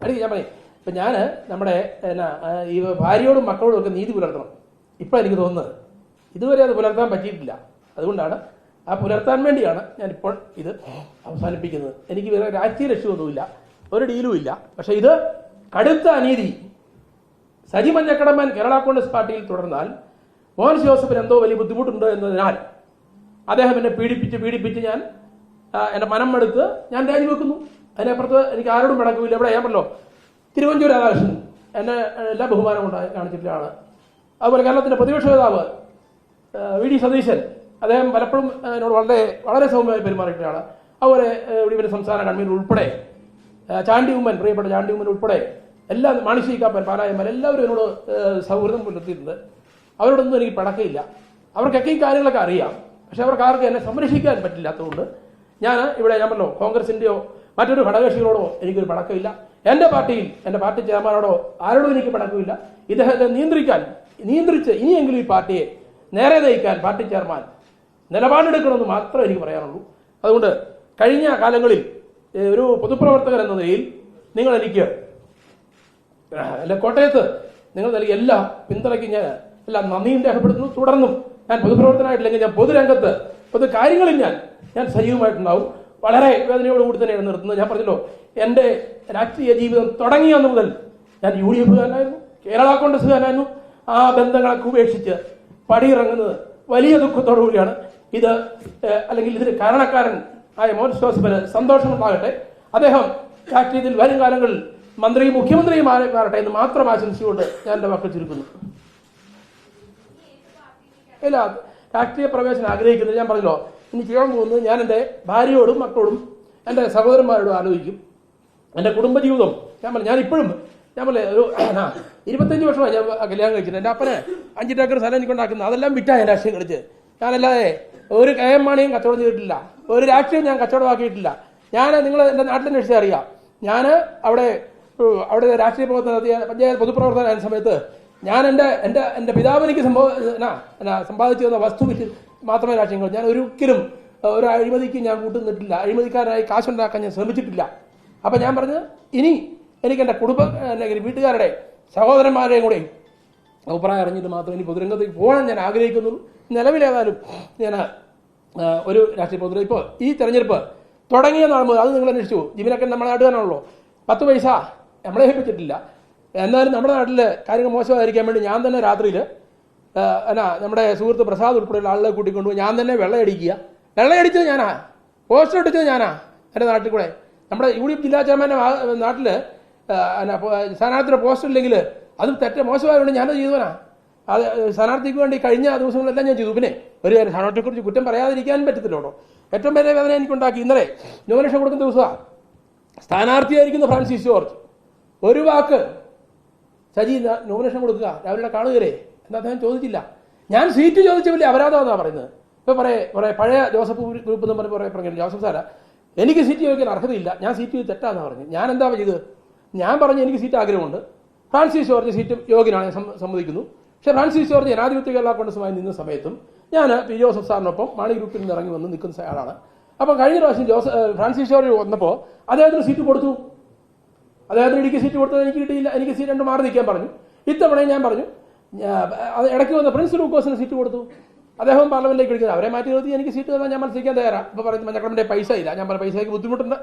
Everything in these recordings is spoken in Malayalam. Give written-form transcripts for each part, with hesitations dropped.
അടിക്ക് ഞാൻ പറയും. ഇപ്പം ഞാൻ നമ്മുടെ ഈ ഭാര്യയോടും മക്കളോടും ഒക്കെ നീതി പുലർത്തണം. ഇപ്പം എനിക്ക് തോന്നുന്നത് ഇതുവരെ അത് പുലർത്താൻ പറ്റിയിട്ടില്ല. അതുകൊണ്ടാണ് ആ പുലർത്താൻ വേണ്ടിയാണ് ഞാനിപ്പോൾ ഇത് അവസാനിപ്പിക്കുന്നത്. എനിക്ക് വേറെ രാഷ്ട്രീയ ലക്ഷ്യമൊന്നുമില്ല, ഒരു ഡീലും ഇല്ല. പക്ഷേ ഇത് കടുത്ത അനീതി. സജി മഞ്ഞക്കടമ്പൻ കേരള കോൺഗ്രസ് പാർട്ടിയിൽ തുടർന്നാൽ മോഹൻസ് ജോസഫിന് എന്തോ വലിയ ബുദ്ധിമുട്ടുണ്ട് എന്നതിനാൽ അദ്ദേഹം എന്നെ പീഡിപ്പിച്ച് ഞാൻ എൻ്റെ മനം മടുത്ത് ഞാൻ രാജിവെക്കുന്നു. അതിനപ്പുറത്ത് എനിക്ക് ആരോടും പിണക്കുമില്ല. ഇവിടെ ഞാൻ പറഞ്ഞല്ലോ, തിരുവഞ്ചൂർ രാധാകൃഷ്ണൻ എന്നെ എല്ലാ ബഹുമാനവും കാണിച്ചിട്ടുള്ള ആള്. അതുപോലെ കേരളത്തിൻ്റെ പ്രതിപക്ഷ നേതാവ് വി ഡി സതീശൻ, അദ്ദേഹം പലപ്പോഴും എന്നോട് വളരെ വളരെ സൗമ്യമായി പെരുമാറിയിട്ടുള്ള ആള്. അതുപോലെ ഇവിടെ സംസ്ഥാന കൺവീനർ ഉൾപ്പെടെ ചാണ്ടി ഉമ്മൻ, പ്രിയപ്പെട്ട ചാണ്ടി ഉമ്മൻ ഉൾപ്പെടെ എല്ലാ മാണിശീക്കാപ്പൻ, പാലായന്മാർ എല്ലാവരും എന്നോട് സൗഹൃദം പുലർത്തിയിട്ടുണ്ട്. അവരോടൊന്നും എനിക്ക് പിണക്കമില്ല. അവർക്കൊക്കെ ഈ കാര്യങ്ങളൊക്കെ അറിയാം. പക്ഷെ അവർക്ക് ആർക്കും എന്നെ സംരക്ഷിക്കാൻ പറ്റില്ലാത്തതുകൊണ്ട് ഞാൻ ഇവിടെ ഞാൻ പറഞ്ഞല്ലോ, കോൺഗ്രസിൻ്റെയോ മറ്റൊരു ഘടകകക്ഷികളോടോ എനിക്കൊരു പിണക്കമില്ല. എൻ്റെ പാർട്ടിയിൽ എൻ്റെ പാർട്ടി ചെയർമാനോടോ ആരോടും എനിക്ക് പിണക്കമില്ല. ഇദ്ദേഹത്തെ നിയന്ത്രിച്ച് ഇനിയെങ്കിലും ഈ പാർട്ടിയെ നേരെ നയിക്കാൻ പാർട്ടി ചെയർമാൻ നിലപാടെടുക്കണമെന്ന് മാത്രമേ എനിക്ക് പറയാനുള്ളൂ. അതുകൊണ്ട് കഴിഞ്ഞ കാലങ്ങളിൽ ഒരു പൊതുപ്രവർത്തകൻ എന്ന നിലയിൽ നിങ്ങൾ എനിക്ക് കോട്ടയത്ത് നിങ്ങൾ നൽകിയ എല്ലാ പിന്തുണയ്ക്കും ഞാൻ എല്ലാം നന്ദിയും രേഖപ്പെടുത്തുന്നു. തുടർന്നും ഞാൻ പൊതുപ്രവർത്തനമായിട്ടില്ലെങ്കിൽ ഞാൻ പൊതുരംഗത്ത് പൊതു കാര്യങ്ങളിൽ ഞാൻ സജീവമായിട്ടുണ്ടാവും. വളരെ വേദനയോടുകൂടി തന്നെയാണ് നിർത്തുന്നത്. ഞാൻ പറഞ്ഞല്ലോ, എൻ്റെ രാഷ്ട്രീയ ജീവിതം തുടങ്ങിയ അന്ന് മുതൽ ഞാൻ UDF-കാരനായിരുന്നു, കേരള കോൺഗ്രസ്സുകാരനായിരുന്നു. ആ ബന്ധങ്ങളൊക്കെ ഉപേക്ഷിച്ച് പടിയിറങ്ങുന്നത് വലിയ ദുഃഖത്തോടു കൂടിയാണ്. ഇത് അല്ലെങ്കിൽ ഇതിന് കാരണക്കാരൻ ആയ മോഹൻസ് ജോസഫിന് സന്തോഷമുണ്ടാകട്ടെ. അദ്ദേഹം രാഷ്ട്രീയത്തിൽ വരും കാലങ്ങളിൽ മന്ത്രിയും മുഖ്യമന്ത്രിയും മാറട്ടെ എന്ന് മാത്രം ആശംസിച്ചുകൊണ്ട് ഞാൻ എൻ്റെ വാക്കുകൾ ചുരുക്കുന്നു. ഇല്ല, രാഷ്ട്രീയ പ്രവേശനം ആഗ്രഹിക്കുന്നത് ഞാൻ പറഞ്ഞല്ലോ, ഇനി ചെയ്യാൻ പോകുന്നത് ഞാൻ എൻ്റെ ഭാര്യയോടും മക്കളോടും എൻ്റെ സഹോദരന്മാരോടും ആലോചിക്കും. എൻ്റെ കുടുംബജീവിതം ഞാനിപ്പോഴും ഞാൻ പറഞ്ഞേ ഒരു 25 വർഷമായി ഞാൻ കല്യാണം കഴിച്ചിട്ട്. എൻ്റെ അപ്പനെ 5 ഏക്കർ സ്ഥലം എനിക്കുണ്ടാക്കുന്നത് അതെല്ലാം വിറ്റാ ഞാൻ രാഷ്ട്രീയം കളിച്ച്. ഞാനല്ലാതെ ഒരു KM മാണിയും കച്ചവടം ചെയ്തിട്ടില്ല, ഒരു രാഷ്ട്രീയം ഞാൻ കച്ചവടമാക്കിയിട്ടില്ല. ഞാൻ നിങ്ങൾ എൻ്റെ നാട്ടിൽ അന്വേഷിച്ചാൽ അറിയാം, ഞാൻ അവിടെ രാഷ്ട്രീയ പ്രവർത്തനം നടത്തിയ പഞ്ചായത്ത് പൊതുപ്രവർത്തന സമയത്ത് ഞാൻ എൻ്റെ പിതാവ് എനിക്ക് സമ്പാദിച്ചു തന്ന വസ്തു വിറ്റ് മാത്രമേ രാഷ്ട്രീയം കളിച്ചു. ഞാൻ ഒരിക്കലും ഒരു അഴിമതിക്ക് ഞാൻ കൂട്ടുന്നിട്ടില്ല, അഴിമതിക്കാരായി കാശുണ്ടാക്കാൻ ഞാൻ ശ്രമിച്ചിട്ടില്ല. അപ്പം ഞാൻ പറഞ്ഞത്, ഇനി എനിക്ക് എൻ്റെ വീട്ടുകാരുടെ സഹോദരന്മാരെയും കൂടെ അഭിപ്രായം അറിഞ്ഞിട്ട് മാത്രമേ ഇനി പൊതുരംഗത്തേക്ക് പോകാൻ ഞാൻ ആഗ്രഹിക്കുന്നുള്ളൂ. നിലവിലേതായാലും ഞാൻ ഒരു രാഷ്ട്രീയ പ്രവർത്തനം ഇപ്പോൾ ഈ തെരഞ്ഞെടുപ്പ് തുടങ്ങിയ നാൾ മുതൽ അത് നിങ്ങൾ അന്വേഷിച്ചു. ജിബിനൊക്കെ നമ്മുടെ നാട്ടുകാരാണല്ലോ, 10 പൈസ നമ്മളെ ഏൽപ്പിച്ചിട്ടില്ല. എന്നാലും നമ്മുടെ നാട്ടിൽ കാര്യങ്ങൾ മോശമായിരിക്കാൻ വേണ്ടി ഞാൻ തന്നെ രാത്രിയിൽ നമ്മുടെ സുഹൃത്ത് പ്രസാദ് ഉൾപ്പെടെയുള്ള ആളുകളെ കൂട്ടിക്കൊണ്ടുപോയി ഞാൻ തന്നെ വെള്ളയടിച്ചത് ഞാനാ, പോസ്റ്റർ അടിച്ചത് ഞാനാ. എൻ്റെ നാട്ടിൽ കൂടെ നമ്മുടെ UDF ജില്ലാ ചെയർമാൻ്റെ നാട്ടിൽ സ്ഥാനാർത്ഥിയുടെ പോസ്റ്റർ ഇല്ലെങ്കിൽ അതും മോശമായതുകൊണ്ട് ഞാനത് ചെയ്തവനാ. അത് സ്ഥാനാർത്ഥിക്ക് വേണ്ടി കഴിഞ്ഞ ദിവസങ്ങളെല്ലാം ഞാൻ ചെയ്തു. പിന്നെ ഒരു കാര്യം, സ്ഥാനാർത്ഥിയെക്കുറിച്ച് കുറ്റം പറയാതിരിക്കാനും പറ്റത്തില്ലോ. ഏറ്റവും വലിയ വേദന എനിക്കുണ്ടാക്കി ഇന്നലെ നോമിനേഷൻ കൊടുക്കുന്ന ദിവസമാണ്. സ്ഥാനാർത്ഥിയായിരിക്കുന്ന ഫ്രാൻസിസ് ജോർജ് ഒരു വാക്ക് സജി നോമിനേഷൻ കൊടുക്കുക രാവിലെ കാണുകയല്ലേ എന്ന് അദ്ദേഹം ചോദിച്ചില്ല. ഞാൻ സീറ്റ് ചോദിച്ച വലിയ അപരാധമെന്നാണ് പറയുന്നത്. ഇപ്പോൾ പഴയ ജോസഫ് ഗ്രൂപ്പ് എന്ന് പറഞ്ഞു, ജോസഫ് സാറാ എനിക്ക് സീറ്റ് ചോദിക്കാൻ അർഹതയില്ല, ഞാൻ സീറ്റ് തെറ്റാന്നാണ് പറഞ്ഞു. ഞാൻ എന്താ ചെയ്തത്? ഞാൻ പറഞ്ഞു എനിക്ക് സീറ്റ് ആഗ്രഹമുണ്ട്, ഫ്രാൻസിസ് ജോർജ് സീറ്റ് യോഗ്യനാണ്, സമ്മതിക്കുന്നു. പക്ഷേ ഫ്രാൻസിസ് ജോർജ് ജനാധിപത്യ കേരള കോൺഗ്രസുമായി നിന്ന സമയത്തും ഞാൻ പി ജോസഫ് സാറിനൊപ്പം മാണി ഗ്രൂപ്പിൽ നിന്ന് ഇറങ്ങി വന്ന് നിൽക്കുന്ന ആളാണ്. അപ്പം കഴിഞ്ഞ പ്രാവശ്യം ഫ്രാൻസിസ് ജോർജ് വന്നപ്പോൾ അദ്ദേഹത്തിന് സീറ്റ് കൊടുത്തു. അദ്ദേഹത്തിന് ഇടുക്കി സീറ്റ് കൊടുത്തത് എനിക്ക് കിട്ടിയില്ല, എനിക്ക് സീറ്റ് 2 മാറി നിൽക്കാൻ പറഞ്ഞു. ഇത്തവണയും ഞാൻ പറഞ്ഞു, അത് ഇടയ്ക്ക് വന്ന പ്രിൻസ് ലൂക്കോസിന് സീറ്റ് കൊടുത്തു. അദ്ദേഹം പാർലമെന്റിലേക്ക് വിളിക്കുന്നത്, അവരെ മാറ്റി നിർത്തി എനിക്ക് സീറ്റ് തന്നാൽ ഞാൻ മത്സരിക്കാൻ തയ്യാറാണ്. ഇപ്പോൾ പറയുന്നത് മഞ്ഞക്കടമ്പൻ്റെ പൈസ ഇല്ല. ഞാൻ പറഞ്ഞ പൈസയ്ക്ക് ബുദ്ധിമുട്ടുണ്ട്,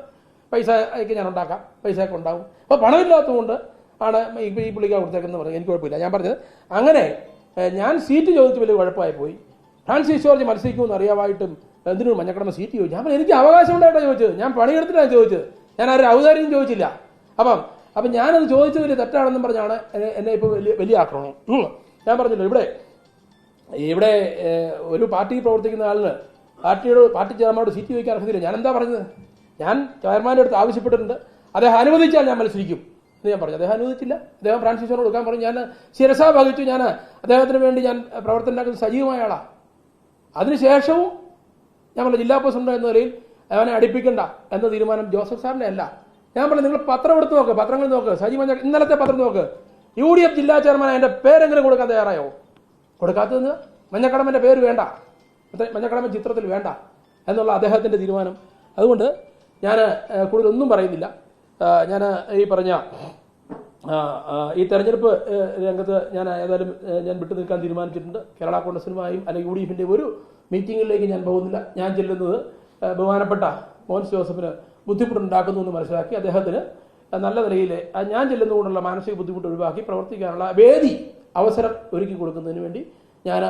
പൈസയ്ക്ക് ഞാൻ ഉണ്ടാക്കാം, പൈസയൊക്കെ ഉണ്ടാവും. അപ്പോൾ പണമില്ലാത്തതുകൊണ്ട് ആണ് ഇപ്പോൾ ഈ പുള്ളിക്ക് കൊടുത്തേക്കെന്ന് പറഞ്ഞു. എനിക്ക് കുഴപ്പമില്ല. ഞാൻ പറഞ്ഞത് അങ്ങനെ ഞാൻ സീറ്റ് ചോദിച്ച് വലിയ കുഴപ്പമായി പോയി. ഫ്രാൻസിസ് ജോർജ് മത്സരിക്കുമെന്ന് അറിയാമായിട്ടും എന്തിനും മഞ്ഞക്കടമ്പ സീറ്റ് ചോദിച്ചു. ഞാൻ എനിക്ക് അവകാശം ഉണ്ടായിട്ടാണ് ചോദിച്ചത്, ഞാൻ പണിയെടുത്തിട്ടാണ് ചോദിച്ചത്, ഞാൻ ആരും ഔദാര്യം ചോദിച്ചില്ല. അപ്പം ഞാനത് ചോദിച്ചത് വലിയ തെറ്റാണെന്നും പറഞ്ഞാണ് എന്നെ ഇപ്പോൾ വലിയ ആക്രമണം. ഞാൻ പറഞ്ഞല്ലോ, ഇവിടെ ഒരു പാർട്ടി പ്രവർത്തിക്കുന്ന ആളിന് പാർട്ടി ചെയർമാനോട് സീറ്റ് ചോദിക്കാൻ അർഹതയില്ല. ഞാൻ എന്താ പറഞ്ഞത്? ഞാൻ ചെയർമാൻ്റെ അടുത്ത് ആവശ്യപ്പെട്ടിട്ടുണ്ട്, അദ്ദേഹം അനുവദിച്ചാൽ ഞാൻ മത്സരിക്കും എന്ന് ഞാൻ പറഞ്ഞു. അദ്ദേഹം അനുവദിച്ചില്ല. അദ്ദേഹം ഫ്രാൻസിസിനോട് കൊടുക്കാൻ പറഞ്ഞു. ഞാൻ ശിരസാ വഹിച്ചു. ഞാൻ അദ്ദേഹത്തിന് വേണ്ടി ഞാൻ പ്രവർത്തനം സജീവമായ ആളാണ്. അതിനുശേഷവും ഞാൻ പറഞ്ഞു, ജില്ലാ പ്രസിഡന്റ് എന്ന നിലയിൽ അവനെ അടുപ്പിക്കണ്ട എന്ന തീരുമാനം ജോസഫ് സാറിൻ്റെ അല്ല. ഞാൻ പറഞ്ഞു, നിങ്ങൾ പത്രം എടുത്ത് നോക്ക്, പത്രങ്ങൾ നോക്ക്, സജി ഇന്നലത്തെ പത്രം നോക്ക്, UDF ജില്ലാ ചെയർമാൻ എൻ്റെ പേരെങ്കിലും കൊടുക്കാൻ തയ്യാറായോ? കൊടുക്കാത്തതെന്ന് മഞ്ഞക്കടമ്പൻ്റെ പേര് വേണ്ട, മഞ്ഞക്കടമ്പൻ ചിത്രത്തിൽ വേണ്ട എന്നുള്ള അദ്ദേഹത്തിൻ്റെ തീരുമാനം അതുകൊണ്ട് ഞാൻ കൂടുതലൊന്നും പറയുന്നില്ല. ഞാൻ ഈ പറഞ്ഞ ഈ തെരഞ്ഞെടുപ്പ് രംഗത്ത് ഞാൻ ഏതായാലും ഞാൻ വിട്ടു നിൽക്കാൻ തീരുമാനിച്ചിട്ടുണ്ട്. കേരള കോൺഗ്രസിനുമായും അല്ലെങ്കിൽ UDF-ന്റെ ഒരു മീറ്റിങ്ങിലേക്ക് ഞാൻ പോകുന്നില്ല. ഞാൻ ചെല്ലുന്നത് ബഹുമാനപ്പെട്ട മോൻസ് ജോസഫിന് ബുദ്ധിമുട്ടുണ്ടാക്കുന്നു എന്ന് മനസ്സിലാക്കി അദ്ദേഹത്തിന് നല്ല നിലയിൽ ഞാൻ ചെല്ലുന്നതുകൊണ്ടുള്ള മാനസിക ബുദ്ധിമുട്ട് ഒഴിവാക്കി പ്രവർത്തിക്കാനുള്ള വേദി അവസരം ഒരുക്കി കൊടുക്കുന്നതിന് വേണ്ടി ഞാൻ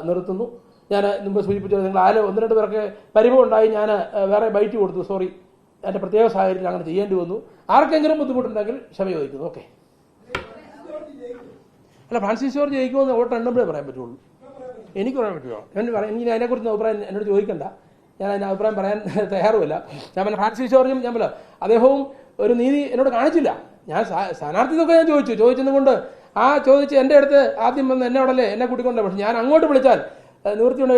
നിർത്തുന്നു. ഞാൻ മുമ്പ് സൂചിപ്പിച്ചത് നിങ്ങൾ ആരും 1-2 പേർക്ക് പരിഭവം ഉണ്ടായി ഞാൻ വേറെ ബൈറ്റ് കൊടുത്തു, സോറി, എൻ്റെ പ്രത്യേക സാഹചര്യത്തിൽ അങ്ങനെ ചെയ്യേണ്ടി വന്നു. ആർക്കെങ്കിലും ബുദ്ധിമുട്ടുണ്ടെങ്കിൽ ക്ഷമ ചോദിക്കുന്നു. ഓക്കെ. അല്ല, ഫ്രാൻസിസ് ജോർജ് ജയിക്കുമെന്ന് വോട്ട് എണ്ണുമ്പോഴേ പറയാൻ പറ്റുള്ളൂ. എനിക്ക് പറയാൻ പറ്റുമോ? എനിക്ക് അതിനെക്കുറിച്ച് അഭിപ്രായം എന്നോട് ചോദിക്കണ്ട, ഞാൻ അതിന് അഭിപ്രായം പറയാൻ തയ്യാറുമില്ല. ഞാൻ പറഞ്ഞ ഫ്രാൻസിസ് ജോർജും ഞാൻ പറയാം, അദ്ദേഹവും ഒരു നീതി എന്നോട് കാണിച്ചില്ല. ഞാൻ സ്ഥാനാർത്ഥിതൊക്കെ ഞാൻ ചോദിച്ചതും കൊണ്ട് ചോദിച്ച് എൻ്റെ അടുത്ത് ആദ്യം വന്ന് എന്നെ ഉടനെ എന്നെ കൂട്ടിക്കൊണ്ടേ. പക്ഷെ ഞാൻ അങ്ങോട്ട് വിളിച്ചാൽ നിവൃത്തിയോട്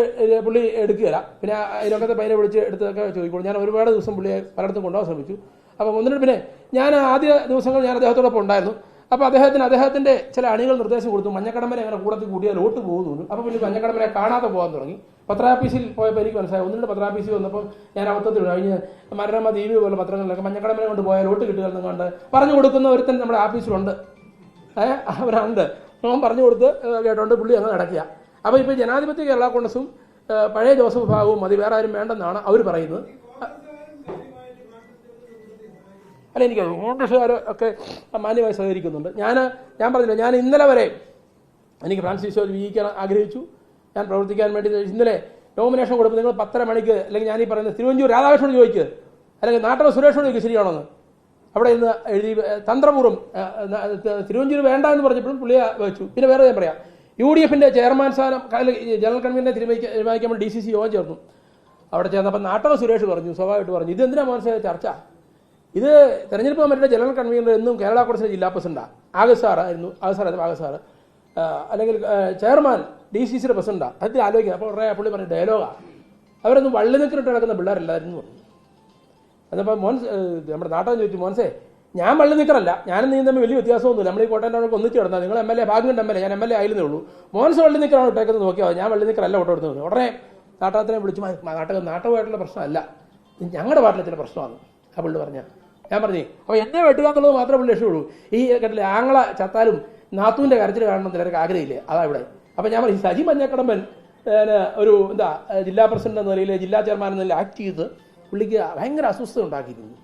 പുള്ളി എടുക്കുകയില്ല. പിന്നെ അതിനൊക്കെ പയ്യനെ വിളിച്ച് എടുത്തൊക്കെ ചോദിക്കുള്ളൂ. ഞാൻ ഒരുപാട് ദിവസം പുള്ളിയെ പലയിടത്തും കൊണ്ടുപോകാൻ ശ്രമിച്ചു. അപ്പം പിന്നെ ഞാൻ ആദ്യ ദിവസങ്ങൾ ഞാൻ അദ്ദേഹത്തോടൊപ്പം ഉണ്ടായിരുന്നു. അപ്പോൾ അദ്ദേഹത്തിൻ്റെ ചില അണികൾ നിർദ്ദേശം കൊടുത്തു, മഞ്ഞക്കടമ്പനെ അങ്ങനെ കൂടത്തിൽ കൂട്ടിയാൽ വോട്ട് പോകുന്നു. അപ്പോൾ പിന്നെ മഞ്ഞക്കടമ്പനെ കാണാതെ പോകാൻ തുടങ്ങി. പത്രാഫീസിൽ പോയപ്പോൾ എനിക്ക് മനസ്സിലായി. 1-2 പത്രാഫീസിൽ വന്നപ്പോൾ ഞാൻ അബദ്ധത്തിൽ കഴിഞ്ഞ് മനോരമ ദീപി പോലെ പത്രങ്ങളിലൊക്കെ മഞ്ഞക്കടമ്പനെ കൊണ്ട് പോയാൽ വോട്ട് കിട്ടുകയെന്ന് കണ്ട് പറഞ്ഞു കൊടുക്കുന്ന ഒരുത്തൻ നമ്മുടെ ആഫീസിലുണ്ട്. അവരുണ്ട്. അവൻ പറഞ്ഞു കൊടുത്ത് കേട്ടോണ്ട് പുള്ളി അങ്ങ് നടക്കുക. അപ്പോൾ ഇപ്പോൾ ജനാധിപത്യ കേരള കോൺഗ്രസും പഴയ ജോസഫ് ഭാഗവും മതി, വേറെ ആരും വേണ്ടെന്നാണ് അവർ പറയുന്നത്. അല്ല, എനിക്ക് കോൺഗ്രസ്സുകാർ ഒക്കെ മാന്യമായി സഹകരിക്കുന്നുണ്ട്. ഞാൻ പറഞ്ഞില്ല, ഞാൻ ഇന്നലെ വരെ എനിക്ക് ഫ്രാൻസിസ് ജോർജ് വിജയിക്കാൻ ആഗ്രഹിച്ചു. ഞാൻ പ്രവർത്തിക്കാൻ വേണ്ടി ഇന്നലെ നോമിനേഷൻ കൊടുക്കും. നിങ്ങൾ 10:30 മണിക്ക് അല്ലെങ്കിൽ ഞാനീ പറയുന്നത് തിരുവഞ്ചൂർ രാധാകൃഷ്ണനോട് ചോദിക്കുക, അല്ലെങ്കിൽ നാട്ടറ സുരേഷോട് ചോദിക്കുക ശരിയാണോന്ന്. അവിടെ ഇന്ന് എഴുതി തന്ത്രപൂർവ്വം തിരുവഞ്ചൂർ വേണ്ട എന്ന് പറഞ്ഞപ്പോഴും പുള്ളിയെ വെച്ചു. പിന്നെ വേറെ ഞാൻ പറയാം, UDF-ന്റെ ചെയർമാൻ സ്ഥാനം ജനറൽ കൺവീനറെ തീരുമാനിക്കാൻ വേണ്ടി DCC യോഗം ചേർന്നു. അവിടെ ചേർന്നപ്പോൾ നാട്ടറ സുരേഷ് പറഞ്ഞു, സ്വാഭാവികമായിട്ട് പറഞ്ഞു, ഇതെന്തിനാ മോൻസേ ചർച്ച? ഇത് തെരഞ്ഞെടുപ്പ് കമ്മിറ്റിയുടെ ജനറൽ കൺവീനർ എന്നും കേരള കോൺഗ്രസിന്റെ ജില്ലാ പ്രസിഡന്റാണ്. ആഗസ്റ്റ് സാറ് അല്ലെങ്കിൽ ചെയർമാൻ DCCയുടെ പ്രസിഡന്റാണ്. അതിൽ ആലോചിക്കുക. അപ്പോൾ പുള്ളി പറഞ്ഞു ഡയലോഗാണ്, അവരൊന്നും വള്ളി നിൽക്കിട്ട് കിടക്കുന്ന പിള്ളേരല്ലായിരുന്നു പറഞ്ഞു. എന്നപ്പോൾ നമ്മുടെ നാട്ടൻ ചോദിച്ചു, മോൻസേ ഞാൻ വള്ളി നിൽക്കറല്ല, ഞാനും നീ തമ്മിൽ വലിയ വ്യത്യാസമൊന്നുമില്ല, നമ്മൾ ഈ കോട്ടയം ടൗണിൽ ഒന്നിച്ച് കിടന്നാൽ നിങ്ങൾ MLA ഭാഗ്യം MLA, ഞാൻ MLA ആയിരുന്നേ ഉള്ളൂ, മോൻസ് വള്ളി നിൽക്കറാണ് ഇട്ടേക്കുന്നത് നോക്കിയാൽ ഞാൻ വള്ളി നിൽക്കറല്ല വോട്ട് കൊടുത്തത്. ഉടനെ നാട്ടകത്തിനെ വിളിച്ച് നാട്ടകമായിട്ടുള്ള പ്രശ്നമല്ല, ഞങ്ങളുടെ പാട്ടിലെ ചില പ്രശ്നമാണ് ആ പുള്ളി പറഞ്ഞാൽ. ഞാൻ പറഞ്ഞു, അപ്പോൾ എന്നെ വെട്ടുക എന്നുള്ളത് മാത്രമേ പുള്ളി രക്ഷയുള്ളൂ. ഈ കേട്ടില്ലേ, ആങ്ങള ചത്താലും നാത്തൂൻ്റെ കരച്ചിൽ കാണണം ചിലർക്ക് ആഗ്രഹമില്ലേ, അതാ ഇവിടെ. അപ്പോൾ ഞാൻ പറയും, സജി മഞ്ഞക്കടമ്പൻ ഒരു ജില്ലാ പ്രസിഡന്റ് എന്ന നിലയിൽ ജില്ലാ ചെയർമാൻ എന്ന നിലയിൽ ആക്ട് ചെയ്ത് പുള്ളിക്ക് ഭയങ്കര അസ്വസ്ഥത ഉണ്ടാക്കിയിരുന്നു.